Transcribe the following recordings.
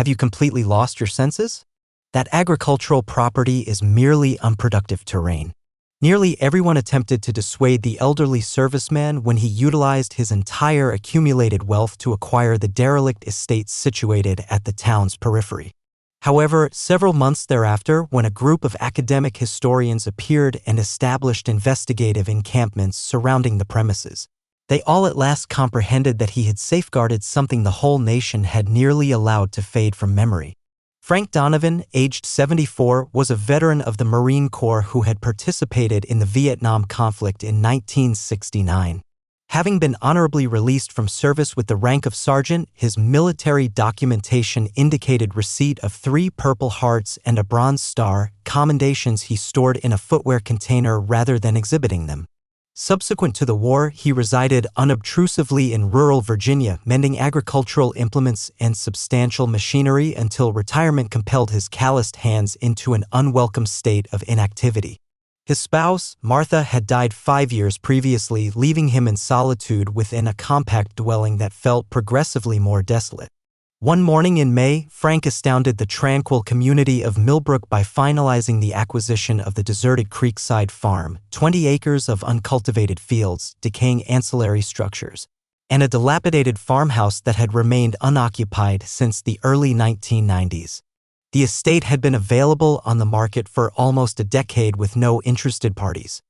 Have you completely lost your senses? That agricultural property is merely unproductive terrain. Nearly everyone attempted to dissuade the elderly serviceman when he utilized his entire accumulated wealth to acquire the derelict estate situated at the town's periphery. However, several months thereafter, when a group of academic historians appeared and established investigative encampments surrounding the premises, they all at last comprehended that he had safeguarded something the whole nation had nearly allowed to fade from memory. Frank Donovan, aged 74, was a veteran of the Marine Corps who had participated in the Vietnam conflict in 1969. Having been honorably released from service with the rank of sergeant, his military documentation indicated receipt of 3 Purple Hearts and a Bronze Star, commendations he stored in a footwear container rather than exhibiting them. Subsequent to the war, he resided unobtrusively in rural Virginia, mending agricultural implements and substantial machinery until retirement compelled his calloused hands into an unwelcome state of inactivity. His spouse, Martha, had died 5 years previously, leaving him in solitude within a compact dwelling that felt progressively more desolate. One morning in May, Frank astounded the tranquil community of Millbrook by finalizing the acquisition of the deserted Creekside Farm, 20 acres of uncultivated fields, decaying ancillary structures, and a dilapidated farmhouse that had remained unoccupied since the early 1990s. The estate had been available on the market for almost a decade with no interested parties.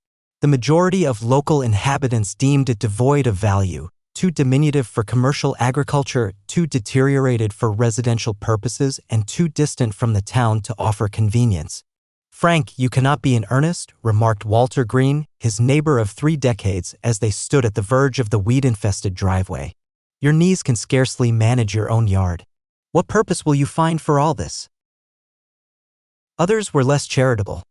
The majority of local inhabitants deemed it devoid of value, too diminutive for commercial agriculture, too deteriorated for residential purposes, and too distant from the town to offer convenience. "Frank, you cannot be in earnest," remarked Walter Green, his neighbor of 3 decades, as they stood at the verge of the weed-infested driveway. "Your knees can scarcely manage your own yard. What purpose will you find for all this?" Others were less charitable.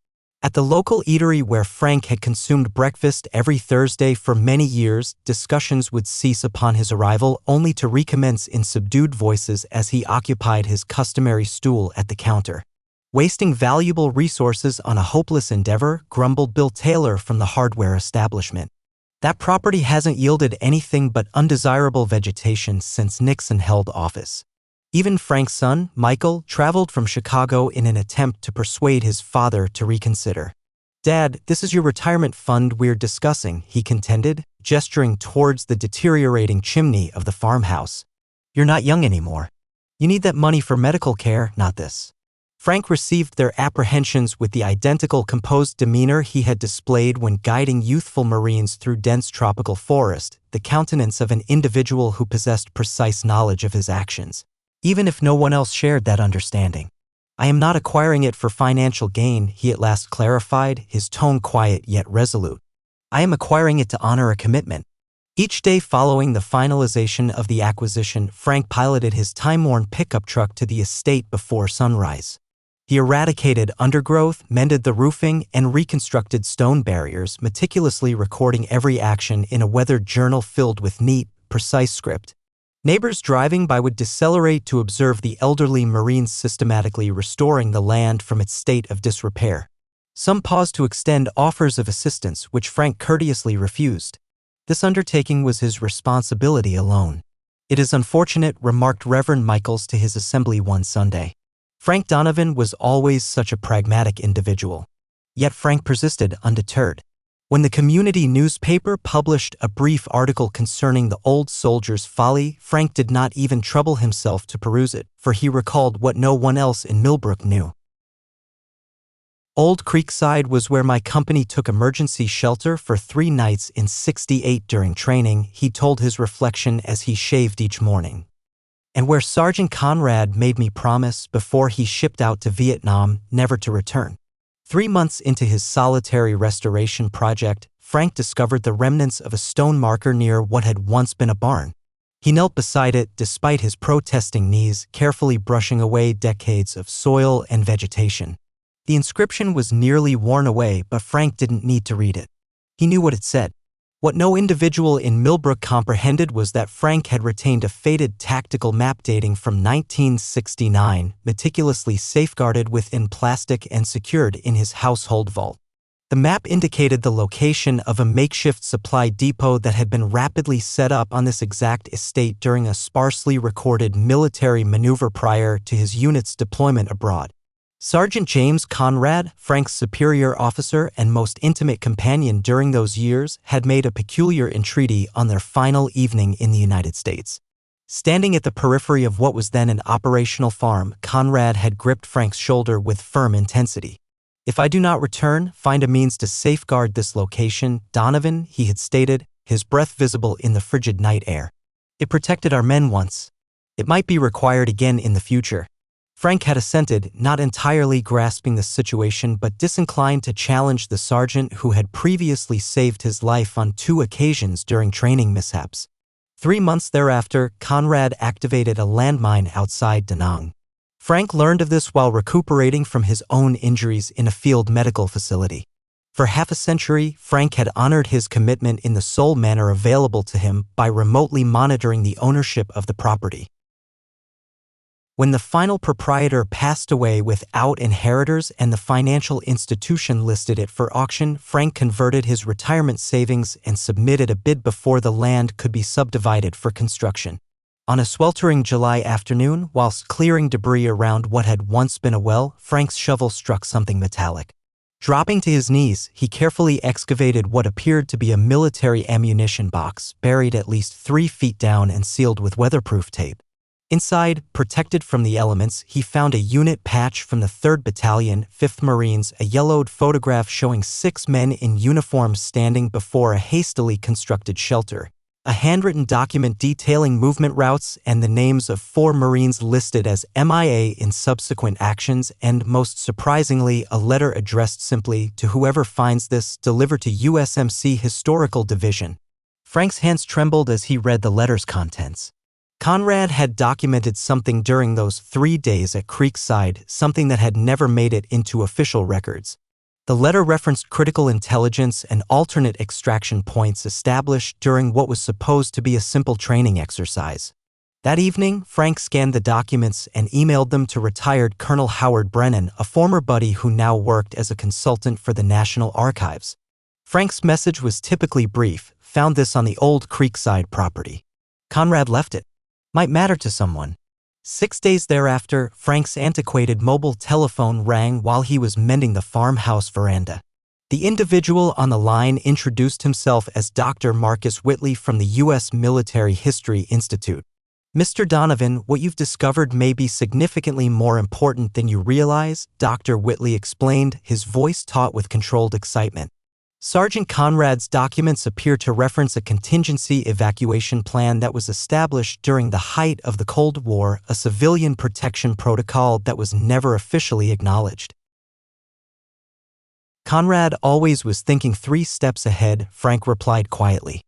At the local eatery where Frank had consumed breakfast every Thursday for many years, discussions would cease upon his arrival, only to recommence in subdued voices as he occupied his customary stool at the counter. "Wasting valuable resources on a hopeless endeavor," grumbled Bill Taylor from the hardware establishment. "That property hasn't yielded anything but undesirable vegetation since Nixon held office." Even Frank's son, Michael, traveled from Chicago in an attempt to persuade his father to reconsider. "Dad, this is your retirement fund we're discussing," he contended, gesturing towards the deteriorating chimney of the farmhouse. "You're not young anymore. You need that money for medical care, not this." Frank received their apprehensions with the identical composed demeanor he had displayed when guiding youthful Marines through dense tropical forest, the countenance of an individual who possessed precise knowledge of his actions, even if no one else shared that understanding. "I am not acquiring it for financial gain," he at last clarified, his tone quiet yet resolute. "I am acquiring it to honor a commitment." Each day following the finalization of the acquisition, Frank piloted his time-worn pickup truck to the estate before sunrise. He eradicated undergrowth, mended the roofing, and reconstructed stone barriers, meticulously recording every action in a weathered journal filled with neat, precise script. Neighbors driving by would decelerate to observe the elderly Marines systematically restoring the land from its state of disrepair. Some paused to extend offers of assistance, which Frank courteously refused. This undertaking was his responsibility alone. "It is unfortunate," remarked Reverend Michaels to his assembly one Sunday. Frank Donovan was always such a pragmatic individual. Yet Frank persisted undeterred. When the community newspaper published a brief article concerning the old soldier's folly, Frank did not even trouble himself to peruse it, for he recalled what no one else in Millbrook knew. "Old Creekside was where my company took emergency shelter for 3 nights in '68 during training," he told his reflection as he shaved each morning. "And where Sergeant Conrad made me promise, before he shipped out to Vietnam, never to return." 3 months into his solitary restoration project, Frank discovered the remnants of a stone marker near what had once been a barn. He knelt beside it, despite his protesting knees, carefully brushing away decades of soil and vegetation. The inscription was nearly worn away, but Frank didn't need to read it. He knew what it said. What no individual in Millbrook comprehended was that Frank had retained a faded tactical map dating from 1969, meticulously safeguarded within plastic and secured in his household vault. The map indicated the location of a makeshift supply depot that had been rapidly set up on this exact estate during a sparsely recorded military maneuver prior to his unit's deployment abroad. Sergeant James Conrad, Frank's superior officer and most intimate companion during those years, had made a peculiar entreaty on their final evening in the United States. Standing at the periphery of what was then an operational farm, Conrad had gripped Frank's shoulder with firm intensity. "If I do not return, find a means to safeguard this location, Donovan," he had stated, his breath visible in the frigid night air. "It protected our men once. It might be required again in the future." Frank had assented, not entirely grasping the situation but disinclined to challenge the sergeant who had previously saved his life on 2 occasions during training mishaps. 3 months thereafter, Conrad activated a landmine outside Da Nang. Frank learned of this while recuperating from his own injuries in a field medical facility. For half a century, Frank had honored his commitment in the sole manner available to him by remotely monitoring the ownership of the property. When the final proprietor passed away without inheritors and the financial institution listed it for auction, Frank converted his retirement savings and submitted a bid before the land could be subdivided for construction. On a sweltering July afternoon, whilst clearing debris around what had once been a well, Frank's shovel struck something metallic. Dropping to his knees, he carefully excavated what appeared to be a military ammunition box, buried at least 3 feet down and sealed with weatherproof tape. Inside, protected from the elements, he found a unit patch from the 3rd Battalion, 5th Marines, a yellowed photograph showing 6 men in uniform standing before a hastily constructed shelter, a handwritten document detailing movement routes and the names of 4 Marines listed as MIA in subsequent actions, and, most surprisingly, a letter addressed simply to "Whoever finds this, deliver to USMC Historical Division." Frank's hands trembled as he read the letter's contents. Conrad had documented something during those 3 days at Creekside, something that had never made it into official records. The letter referenced critical intelligence and alternate extraction points established during what was supposed to be a simple training exercise. That evening, Frank scanned the documents and emailed them to retired Colonel Howard Brennan, a former buddy who now worked as a consultant for the National Archives. Frank's message was typically brief: "Found this on the old Creekside property. Conrad left it. Might matter to someone." 6 days thereafter, Frank's antiquated mobile telephone rang while he was mending the farmhouse veranda. The individual on the line introduced himself as Dr. Marcus Whitley from the U.S. Military History Institute. "Mr. Donovan, what you've discovered may be significantly more important than you realize," Dr. Whitley explained, his voice taut with controlled excitement. Sergeant Conrad's documents appear to reference a contingency evacuation plan that was established during the height of the Cold War, a civilian protection protocol that was never officially acknowledged. "Conrad always was thinking 3 steps ahead," Frank replied quietly.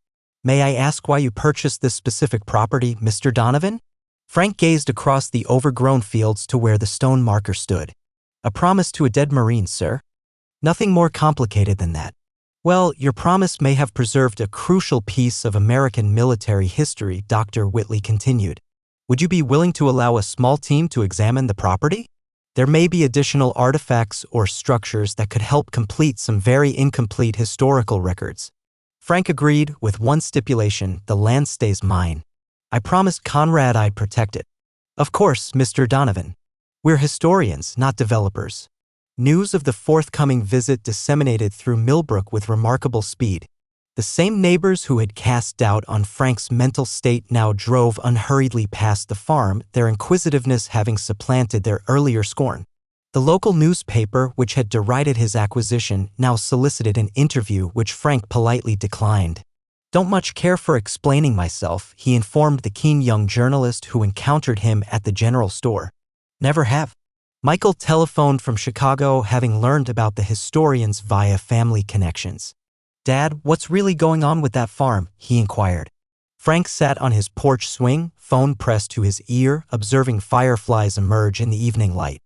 "May I ask why you purchased this specific property, Mr. Donovan?" Frank gazed across the overgrown fields to where the stone marker stood. "A promise to a dead Marine, sir. Nothing more complicated than that." "Well, your promise may have preserved a crucial piece of American military history," Dr. Whitley continued. "Would you be willing to allow a small team to examine the property? There may be additional artifacts or structures that could help complete some very incomplete historical records." Frank agreed, with one stipulation: the land stays mine. "I promised Conrad I'd protect it." "Of course, Mr. Donovan. We're historians, not developers." News of the forthcoming visit disseminated through Millbrook with remarkable speed. The same neighbors who had cast doubt on Frank's mental state now drove unhurriedly past the farm, their inquisitiveness having supplanted their earlier scorn. The local newspaper, which had derided his acquisition, now solicited an interview, which Frank politely declined. "Don't much care for explaining myself," he informed the keen young journalist who encountered him at the general store. "Never have." Michael telephoned from Chicago, having learned about the historians via family connections. "Dad, what's really going on with that farm?" he inquired. Frank sat on his porch swing, phone pressed to his ear, observing fireflies emerge in the evening light.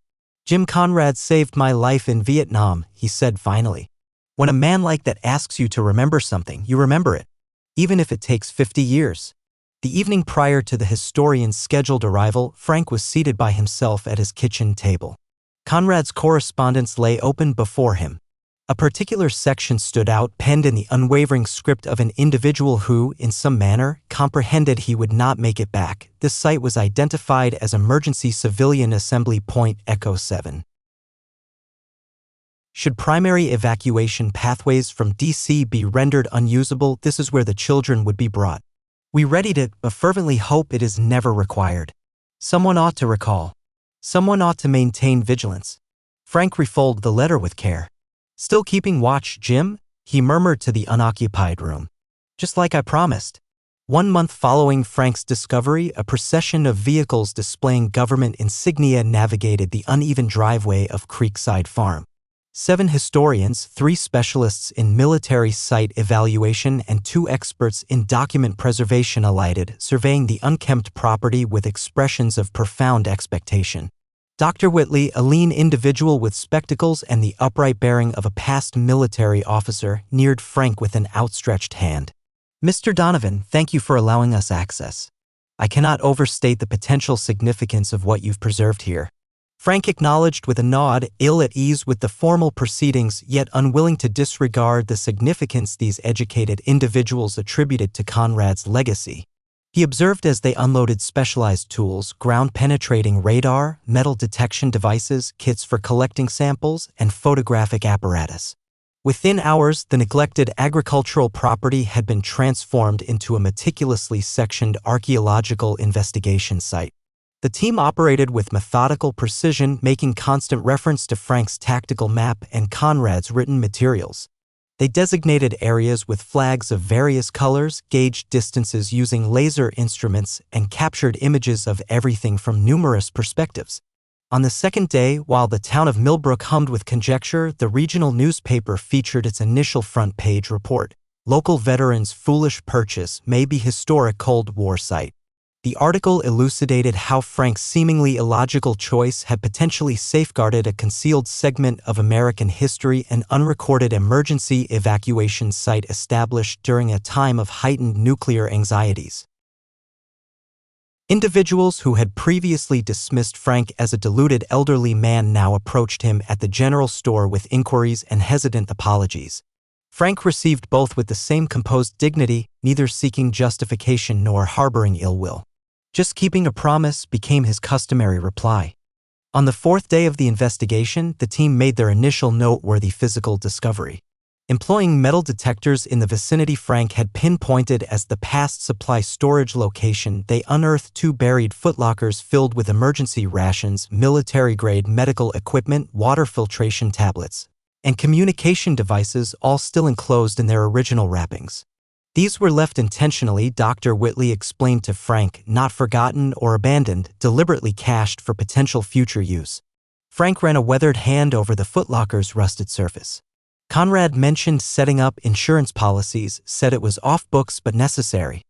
"Jim Conrad saved my life in Vietnam," he said finally. "When a man like that asks you to remember something, you remember it, even if it takes 50 years. The evening prior to the historian's scheduled arrival, Frank was seated by himself at his kitchen table. Conrad's correspondence lay open before him. A particular section stood out, penned in the unwavering script of an individual who, in some manner, comprehended he would not make it back. This site was identified as Emergency Civilian Assembly Point Echo 7. Should primary evacuation pathways from DC be rendered unusable, this is where the children would be brought. We readied it, but fervently hope it is never required. Someone ought to recall. Someone ought to maintain vigilance. Frank refolded the letter with care. Still keeping watch, Jim? He murmured to the unoccupied room. Just like I promised. 1 month following Frank's discovery, a procession of vehicles displaying government insignia navigated the uneven driveway of Creekside Farm. 7 historians, 3 specialists in military site evaluation and 2 experts in document preservation alighted, surveying the unkempt property with expressions of profound expectation. Dr. Whitley, a lean individual with spectacles and the upright bearing of a past military officer, neared Frank with an outstretched hand. Mr. Donovan, thank you for allowing us access. I cannot overstate the potential significance of what you've preserved here. Frank acknowledged with a nod, ill at ease with the formal proceedings, yet unwilling to disregard the significance these educated individuals attributed to Conrad's legacy. He observed as they unloaded specialized tools, ground-penetrating radar, metal detection devices, kits for collecting samples, and photographic apparatus. Within hours, the neglected agricultural property had been transformed into a meticulously sectioned archaeological investigation site. The team operated with methodical precision, making constant reference to Frank's tactical map and Conrad's written materials. They designated areas with flags of various colors, gauged distances using laser instruments, and captured images of everything from numerous perspectives. On the second day, while the town of Millbrook hummed with conjecture, the regional newspaper featured its initial front-page report. Local veterans' foolish purchase may be historic Cold War site. The article elucidated how Frank's seemingly illogical choice had potentially safeguarded a concealed segment of American history, an unrecorded emergency evacuation site established during a time of heightened nuclear anxieties. Individuals who had previously dismissed Frank as a deluded elderly man now approached him at the general store with inquiries and hesitant apologies. Frank received both with the same composed dignity, neither seeking justification nor harboring ill will. Just keeping a promise became his customary reply. On the 4th day of the investigation, the team made their initial noteworthy physical discovery. Employing metal detectors in the vicinity Frank had pinpointed as the past supply storage location, they unearthed 2 buried footlockers filled with emergency rations, military-grade medical equipment, water filtration tablets, and communication devices, all still enclosed in their original wrappings. These were left intentionally, Dr. Whitley explained to Frank, not forgotten or abandoned, deliberately cached for potential future use. Frank ran a weathered hand over the footlocker's rusted surface. Conrad mentioned setting up insurance policies, said it was off books but necessary.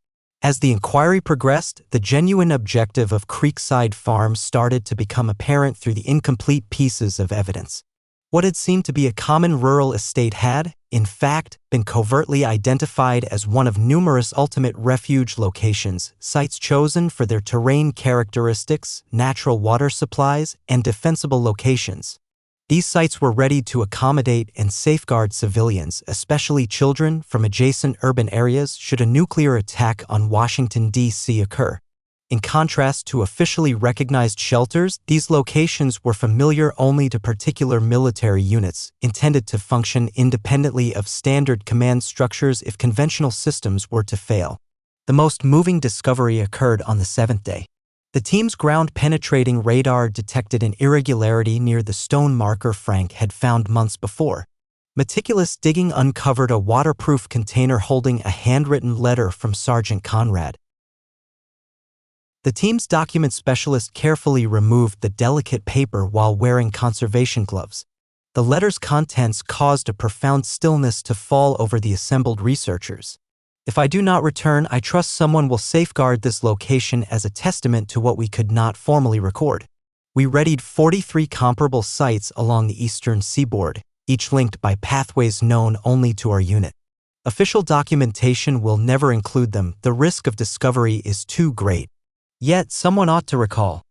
As the inquiry progressed, the genuine objective of Creekside Farm started to become apparent through the incomplete pieces of evidence. What had seemed to be a common rural estate had, in fact, been covertly identified as one of numerous ultimate refuge locations, sites chosen for their terrain characteristics, natural water supplies, and defensible locations. These sites were ready to accommodate and safeguard civilians, especially children, from adjacent urban areas should a nuclear attack on Washington, D.C. occur. In contrast to officially recognized shelters, these locations were familiar only to particular military units, intended to function independently of standard command structures if conventional systems were to fail. The most moving discovery occurred on the 7th day. The team's ground-penetrating radar detected an irregularity near the stone marker Frank had found months before. Meticulous digging uncovered a waterproof container holding a handwritten letter from Sergeant Conrad. The team's document specialist carefully removed the delicate paper while wearing conservation gloves. The letter's contents caused a profound stillness to fall over the assembled researchers. If I do not return, I trust someone will safeguard this location as a testament to what we could not formally record. We readied 43 comparable sites along the eastern seaboard, each linked by pathways known only to our unit. Official documentation will never include them. The risk of discovery is too great. Yet someone ought to recall.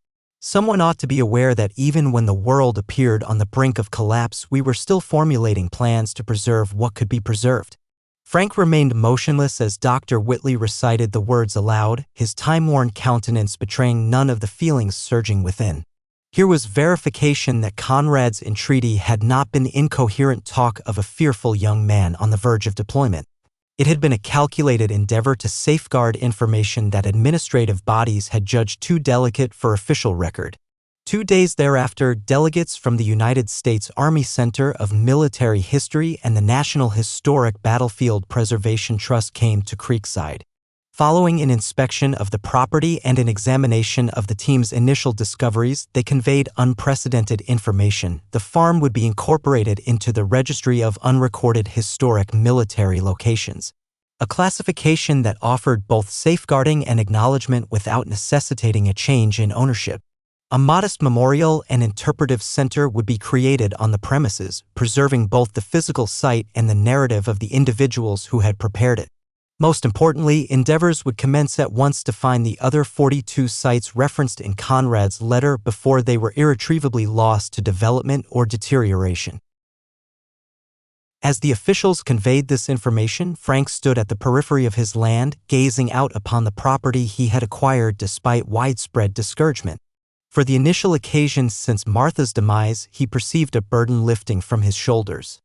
Someone ought to be aware that even when the world appeared on the brink of collapse, we were still formulating plans to preserve what could be preserved. Frank remained motionless as Dr. Whitley recited the words aloud, his time-worn countenance betraying none of the feelings surging within. Here was verification that Conrad's entreaty had not been incoherent talk of a fearful young man on the verge of deployment. It had been a calculated endeavor to safeguard information that administrative bodies had judged too delicate for official record. 2 days thereafter, delegates from the United States Army Center of Military History and the National Historic Battlefield Preservation Trust came to Creekside. Following an inspection of the property and an examination of the team's initial discoveries, they conveyed unprecedented information. The farm would be incorporated into the Registry of Unrecorded Historic Military Locations, a classification that offered both safeguarding and acknowledgement without necessitating a change in ownership. A modest memorial and interpretive center would be created on the premises, preserving both the physical site and the narrative of the individuals who had prepared it. Most importantly, endeavors would commence at once to find the other 42 sites referenced in Conrad's letter before they were irretrievably lost to development or deterioration. As the officials conveyed this information, Frank stood at the periphery of his land, gazing out upon the property he had acquired despite widespread discouragement. For the initial occasion since Martha's demise, he perceived a burden lifting from his shoulders.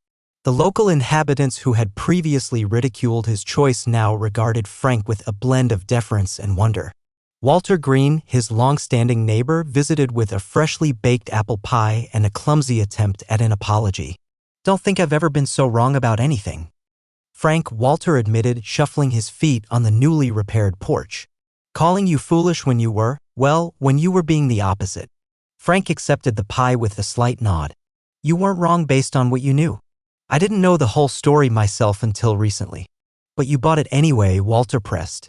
The local inhabitants who had previously ridiculed his choice now regarded Frank with a blend of deference and wonder. Walter Green, his long-standing neighbor, visited with a freshly baked apple pie and a clumsy attempt at an apology. "Don't think I've ever been so wrong about anything," Frank, Walter admitted, shuffling his feet on the newly repaired porch. "Calling you foolish when you were, well, when you were being the opposite." Frank accepted the pie with a slight nod. "You weren't wrong based on what you knew. I didn't know the whole story myself until recently." "But you bought it anyway," Walter pressed.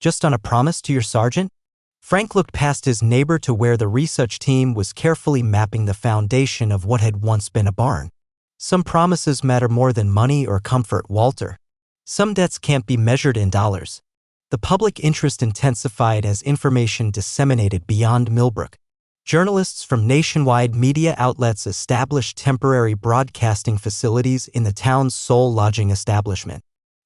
"Just on a promise to your sergeant?" Frank looked past his neighbor to where the research team was carefully mapping the foundation of what had once been a barn. "Some promises matter more than money or comfort, Walter. Some debts can't be measured in dollars." The public interest intensified as information disseminated beyond Millbrook. Journalists from nationwide media outlets established temporary broadcasting facilities in the town's sole lodging establishment.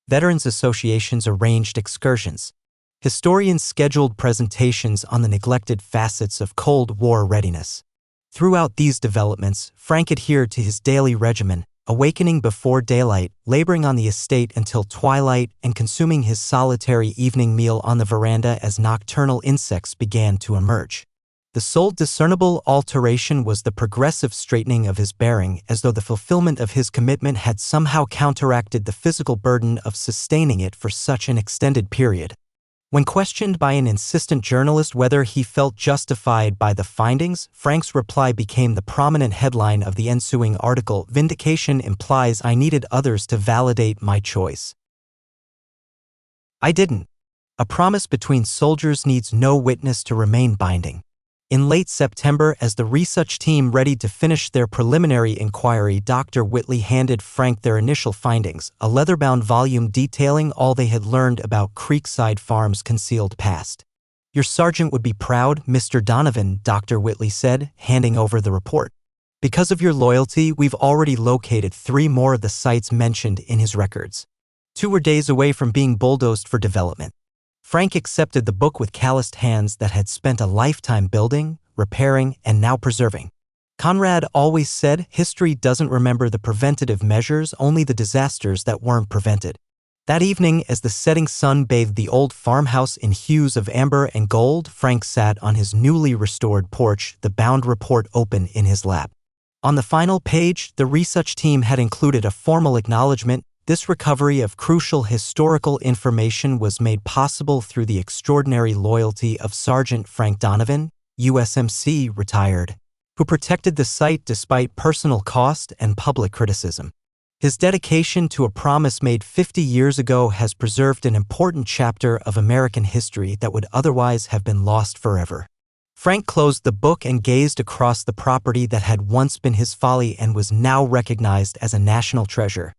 Veterans associations arranged excursions. Historians scheduled presentations on the neglected facets of Cold War readiness. Throughout these developments, Frank adhered to his daily regimen, awakening before daylight, laboring on the estate until twilight, and consuming his solitary evening meal on the veranda as nocturnal insects began to emerge. The sole discernible alteration was the progressive straightening of his bearing, as though the fulfillment of his commitment had somehow counteracted the physical burden of sustaining it for such an extended period. When questioned by an insistent journalist whether he felt justified by the findings, Frank's reply became the prominent headline of the ensuing article: "Vindication implies I needed others to validate my choice. I didn't. A promise between soldiers needs no witness to remain binding." In late September, as the research team readied to finish their preliminary inquiry, Dr. Whitley handed Frank their initial findings, a leather-bound volume detailing all they had learned about Creekside Farm's concealed past. "Your sergeant would be proud, Mr. Donovan," Dr. Whitley said, handing over the report. "Because of your loyalty, we've already located 3 more of the sites mentioned in his records. 2 were days away from being bulldozed for development." Frank accepted the book with calloused hands that had spent a lifetime building, repairing, and now preserving. Conrad always said, "History doesn't remember the preventative measures, only the disasters that weren't prevented." That evening, as the setting sun bathed the old farmhouse in hues of amber and gold, Frank sat on his newly restored porch, the bound report open in his lap. On the final page, the research team had included a formal acknowledgement. This recovery of crucial historical information was made possible through the extraordinary loyalty of Sergeant Frank Donovan, USMC retired, who protected the site despite personal cost and public criticism. His dedication to a promise made 50 years ago has preserved an important chapter of American history that would otherwise have been lost forever. Frank closed the book and gazed across the property that had once been his folly and was now recognized as a national treasure.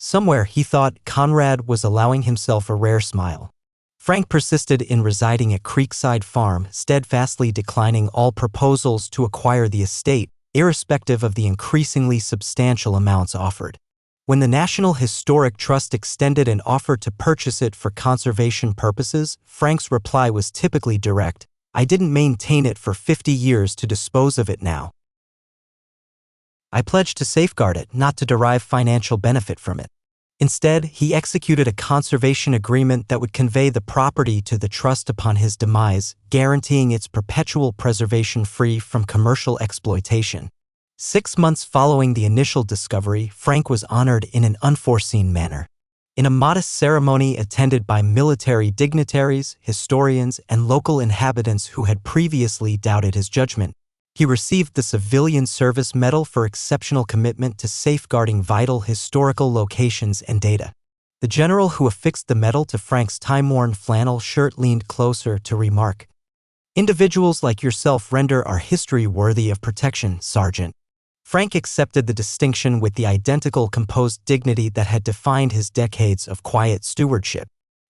Somewhere, he thought, Conrad was allowing himself a rare smile. Frank persisted in residing at Creekside Farm, steadfastly declining all proposals to acquire the estate, irrespective of the increasingly substantial amounts offered. When the National Historic Trust extended an offer to purchase it for conservation purposes, Frank's reply was typically direct: "I didn't maintain it for 50 years to dispose of it now. I pledged to safeguard it, not to derive financial benefit from it." Instead, he executed a conservation agreement that would convey the property to the trust upon his demise, guaranteeing its perpetual preservation free from commercial exploitation. 6 months following the initial discovery, Frank was honored in an unforeseen manner. In a modest ceremony attended by military dignitaries, historians, and local inhabitants who had previously doubted his judgment, he received the Civilian Service Medal for exceptional commitment to safeguarding vital historical locations and data. The general who affixed the medal to Frank's time-worn flannel shirt leaned closer to remark, "Individuals like yourself render our history worthy of protection, Sergeant." Frank accepted the distinction with the identical composed dignity that had defined his decades of quiet stewardship.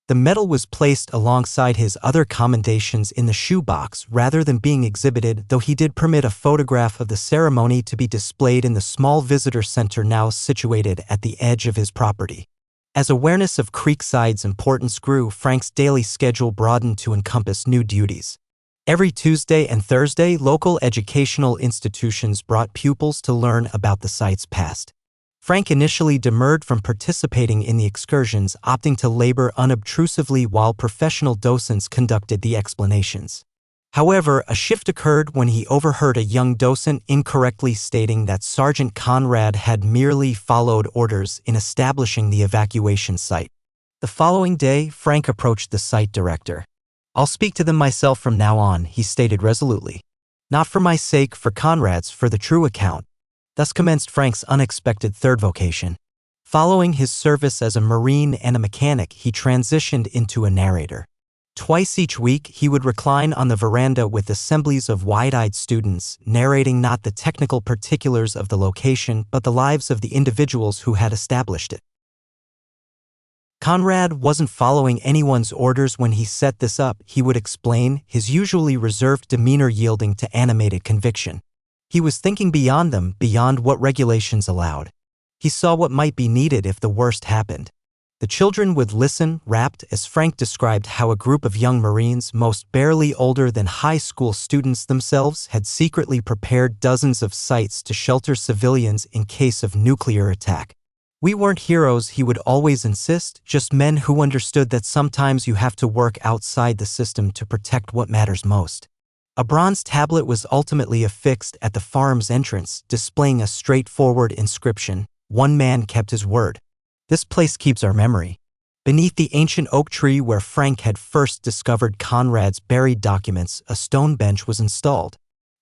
The medal was placed alongside his other commendations in the shoebox rather than being exhibited, though he did permit a photograph of the ceremony to be displayed in the small visitor center now situated at the edge of his property. As awareness of Creekside's importance grew, Frank's daily schedule broadened to encompass new duties. Every Tuesday and Thursday, local educational institutions brought pupils to learn about the site's past. Frank initially demurred from participating in the excursions, opting to labor unobtrusively while professional docents conducted the explanations. However, a shift occurred when he overheard a young docent incorrectly stating that Sergeant Conrad had merely followed orders in establishing the evacuation site. The following day, Frank approached the site director. "I'll speak to them myself from now on," he stated resolutely. "Not for my sake, for Conrad's, for the true account." Thus commenced Frank's unexpected third vocation. Following his service as a Marine and a mechanic, he transitioned into a narrator. Twice each week, he would recline on the veranda with assemblies of wide-eyed students, narrating not the technical particulars of the location, but the lives of the individuals who had established it. Conrad wasn't following anyone's orders when he set this up, he would explain, his usually reserved demeanor yielding to animated conviction. He was thinking beyond them, beyond what regulations allowed. He saw what might be needed if the worst happened. The children would listen, rapt, as Frank described how a group of young Marines, most barely older than high school students themselves, had secretly prepared dozens of sites to shelter civilians in case of nuclear attack. "We weren't heroes," he would always insist, "just men who understood that sometimes you have to work outside the system to protect what matters most." A bronze tablet was ultimately affixed at the farm's entrance, displaying a straightforward inscription: "One man kept his word. This place keeps our memory." Beneath the ancient oak tree where Frank had first discovered Conrad's buried documents, a stone bench was installed.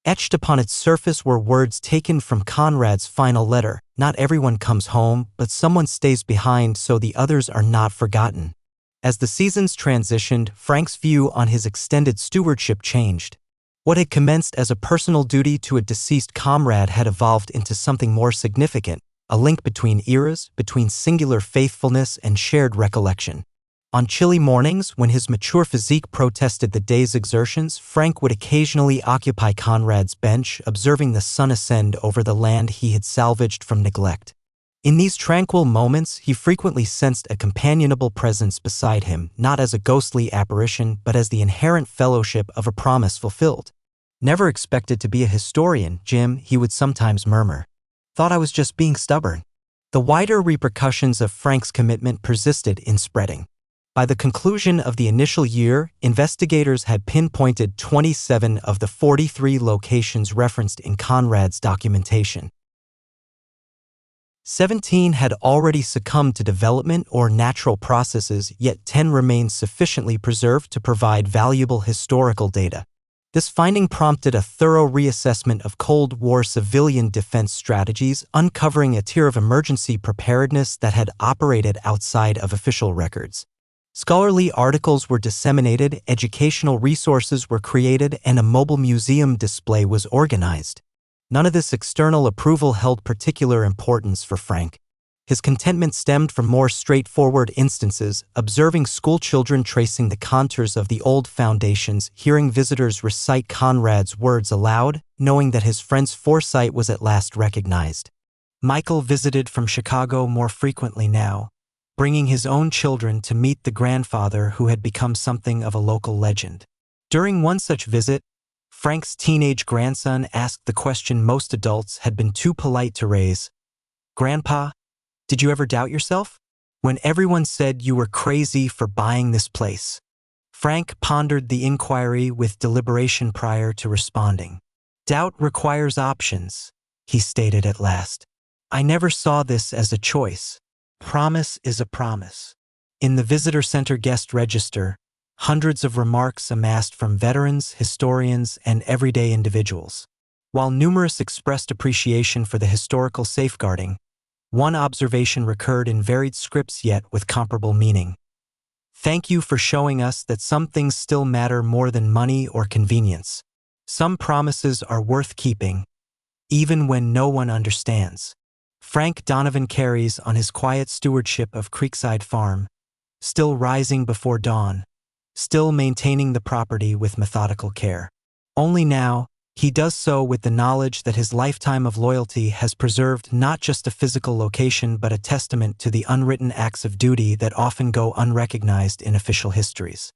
Etched upon its surface were words taken from Conrad's final letter: "Not everyone comes home, but someone stays behind so the others are not forgotten." As the seasons transitioned, Frank's view on his extended stewardship changed. What had commenced as a personal duty to a deceased comrade had evolved into something more significant, a link between eras, between singular faithfulness and shared recollection. On chilly mornings, when his mature physique protested the day's exertions, Frank would occasionally occupy Conrad's bench, observing the sun ascend over the land he had salvaged from neglect. In these tranquil moments, he frequently sensed a companionable presence beside him, not as a ghostly apparition, but as the inherent fellowship of a promise fulfilled. "Never expected to be a historian, Jim," he would sometimes murmur. "Thought I was just being stubborn." The wider repercussions of Frank's commitment persisted in spreading. By the conclusion of the initial year, investigators had pinpointed 27 of the 43 locations referenced in Conrad's documentation. 17 had already succumbed to development or natural processes, yet 10 remained sufficiently preserved to provide valuable historical data. This finding prompted a thorough reassessment of Cold War civilian defense strategies, uncovering a tier of emergency preparedness that had operated outside of official records. Scholarly articles were disseminated, educational resources were created, and a mobile museum display was organized. None of this external approval held particular importance for Frank. His contentment stemmed from more straightforward instances, observing schoolchildren tracing the contours of the old foundations, hearing visitors recite Conrad's words aloud, knowing that his friend's foresight was at last recognized. Michael visited from Chicago more frequently now, bringing his own children to meet the grandfather who had become something of a local legend. During one such visit, Frank's teenage grandson asked the question most adults had been too polite to raise. "Grandpa, did you ever doubt yourself? When everyone said you were crazy for buying this place?" Frank pondered the inquiry with deliberation prior to responding. "Doubt requires options," he stated at last. "I never saw this as a choice. Promise is a promise." In the visitor center guest register, hundreds of remarks amassed from veterans, historians, and everyday individuals. While numerous expressed appreciation for the historical safeguarding, one observation recurred in varied scripts yet with comparable meaning. "Thank you for showing us that some things still matter more than money or convenience. Some promises are worth keeping, even when no one understands." Frank Donovan carries on his quiet stewardship of Creekside Farm, still rising before dawn, still maintaining the property with methodical care. Only now, he does so with the knowledge that his lifetime of loyalty has preserved not just a physical location but a testament to the unwritten acts of duty that often go unrecognized in official histories.